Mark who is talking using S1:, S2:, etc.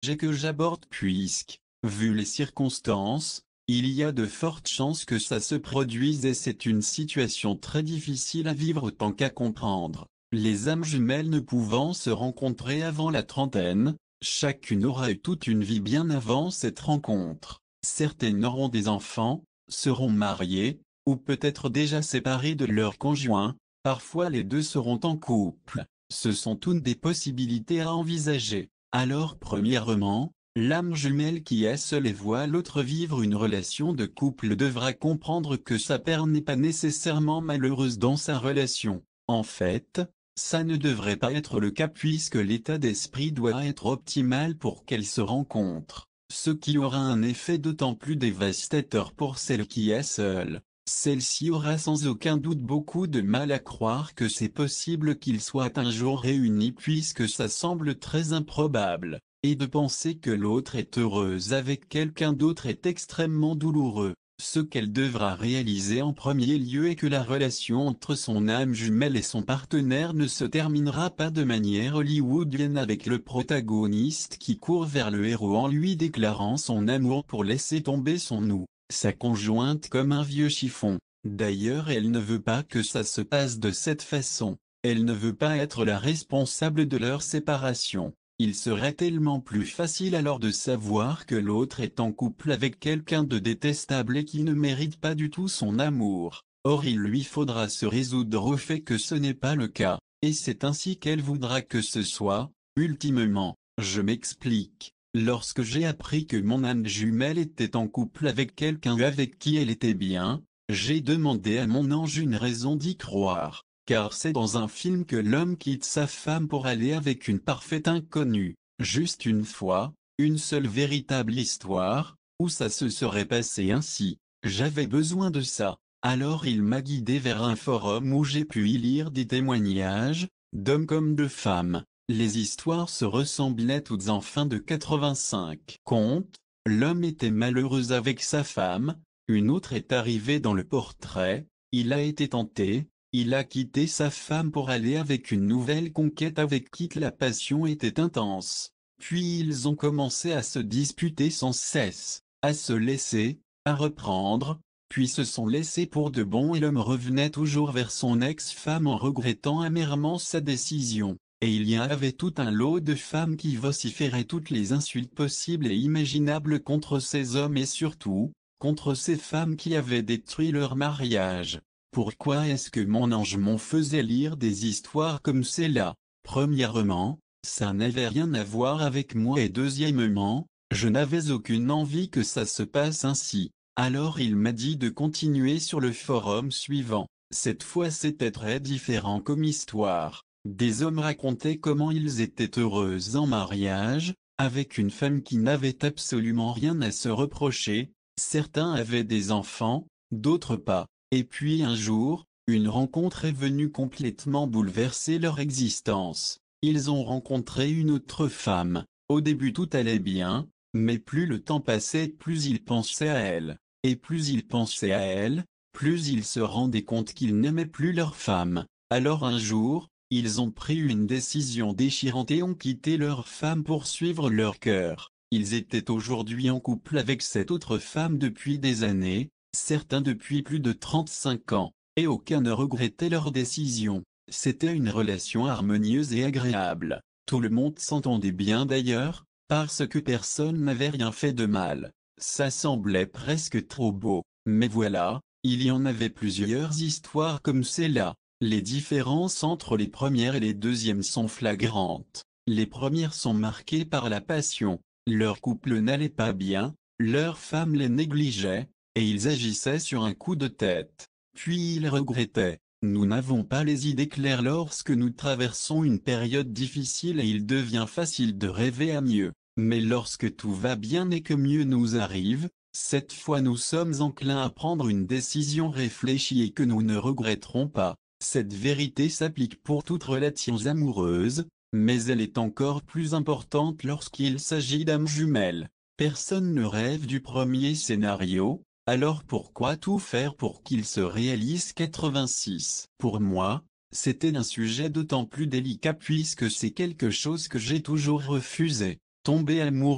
S1: sujet que j'aborde puisque, vu les circonstances, il y a de fortes chances que ça se produise et c'est une situation très difficile à vivre autant qu'à comprendre. Les âmes jumelles ne pouvant se rencontrer avant la trentaine, chacune aura eu toute une vie bien avant cette rencontre. Certaines auront des enfants, seront mariées, ou peut-être déjà séparées de leur conjoint, parfois les deux seront en couple. Ce sont toutes des possibilités à envisager. Alors premièrement, l'âme jumelle qui est seule et voit l'autre vivre une relation de couple devra comprendre que sa paire n'est pas nécessairement malheureuse dans sa relation. En fait, ça ne devrait pas être le cas puisque l'état d'esprit doit être optimal pour qu'elle se rencontre, ce qui aura un effet d'autant plus dévastateur pour celle qui est seule. Celle-ci aura sans aucun doute beaucoup de mal à croire que c'est possible qu'ils soient un jour réunis puisque ça semble très improbable, et de penser que l'autre est heureuse avec quelqu'un d'autre est extrêmement douloureux. Ce qu'elle devra réaliser en premier lieu est que la relation entre son âme jumelle et son partenaire ne se terminera pas de manière hollywoodienne avec le protagoniste qui court vers le héros en lui déclarant son amour pour laisser tomber son ou sa conjointe comme un vieux chiffon. D'ailleurs, elle ne veut pas que ça se passe de cette façon. Elle ne veut pas être la responsable de leur séparation. Il serait tellement plus facile alors de savoir que l'autre est en couple avec quelqu'un de détestable et qui ne mérite pas du tout son amour. Or il lui faudra se résoudre au fait que ce n'est pas le cas, et c'est ainsi qu'elle voudra que ce soit, ultimement. Je m'explique. Lorsque j'ai appris que mon âme jumelle était en couple avec quelqu'un avec qui elle était bien, j'ai demandé à mon ange une raison d'y croire. Car c'est dans un film que l'homme quitte sa femme pour aller avec une parfaite inconnue. Juste une fois, une seule véritable histoire, où ça se serait passé ainsi. J'avais besoin de ça. Alors il m'a guidé vers un forum où j'ai pu y lire des témoignages, d'hommes comme de femmes. Les histoires se ressemblaient toutes en fin de 85 contes. L'homme était malheureux avec sa femme, une autre est arrivée dans le portrait, il a été tenté. Il a quitté sa femme pour aller avec une nouvelle conquête avec qui la passion était intense. Puis ils ont commencé à se disputer sans cesse, à se laisser, à reprendre, puis se sont laissés pour de bon et l'homme revenait toujours vers son ex-femme en regrettant amèrement sa décision. Et il y avait tout un lot de femmes qui vociféraient toutes les insultes possibles et imaginables contre ces hommes et surtout, contre ces femmes qui avaient détruit leur mariage. Pourquoi est-ce que mon ange m'en faisait lire des histoires comme celle-là? Premièrement, ça n'avait rien à voir avec moi et deuxièmement, je n'avais aucune envie que ça se passe ainsi. Alors il m'a dit de continuer sur le forum suivant. Cette fois c'était très différent comme histoire. Des hommes racontaient comment ils étaient heureux en mariage, avec une femme qui n'avait absolument rien à se reprocher. Certains avaient des enfants, d'autres pas. Et puis un jour, une rencontre est venue complètement bouleverser leur existence. Ils ont rencontré une autre femme. Au début tout allait bien, mais plus le temps passait plus ils pensaient à elle. Et plus ils pensaient à elle, plus ils se rendaient compte qu'ils n'aimaient plus leur femme. Alors un jour, ils ont pris une décision déchirante et ont quitté leur femme pour suivre leur cœur. Ils étaient aujourd'hui en couple avec cette autre femme depuis des années, certains depuis plus de 35 ans, et aucun ne regrettait leur décision. C'était une relation harmonieuse et agréable. Tout le monde s'entendait bien d'ailleurs, parce que personne n'avait rien fait de mal. Ça semblait presque trop beau, mais voilà, il y en avait plusieurs histoires comme celle-là. Les différences entre les premières et les deuxièmes sont flagrantes. Les premières sont marquées par la passion. Leur couple n'allait pas bien, leur femme les négligeait, et ils agissaient sur un coup de tête. Puis ils regrettaient. Nous n'avons pas les idées claires lorsque nous traversons une période difficile et il devient facile de rêver à mieux. Mais lorsque tout va bien et que mieux nous arrive, cette fois nous sommes enclins à prendre une décision réfléchie et que nous ne regretterons pas. Cette vérité s'applique pour toutes relations amoureuses, mais elle est encore plus importante lorsqu'il s'agit d'âmes jumelles. Personne ne rêve du premier scénario, alors pourquoi tout faire pour qu'il se réalise? 86. Pour moi, c'était un sujet d'autant plus délicat puisque c'est quelque chose que j'ai toujours refusé. Tomber amoureux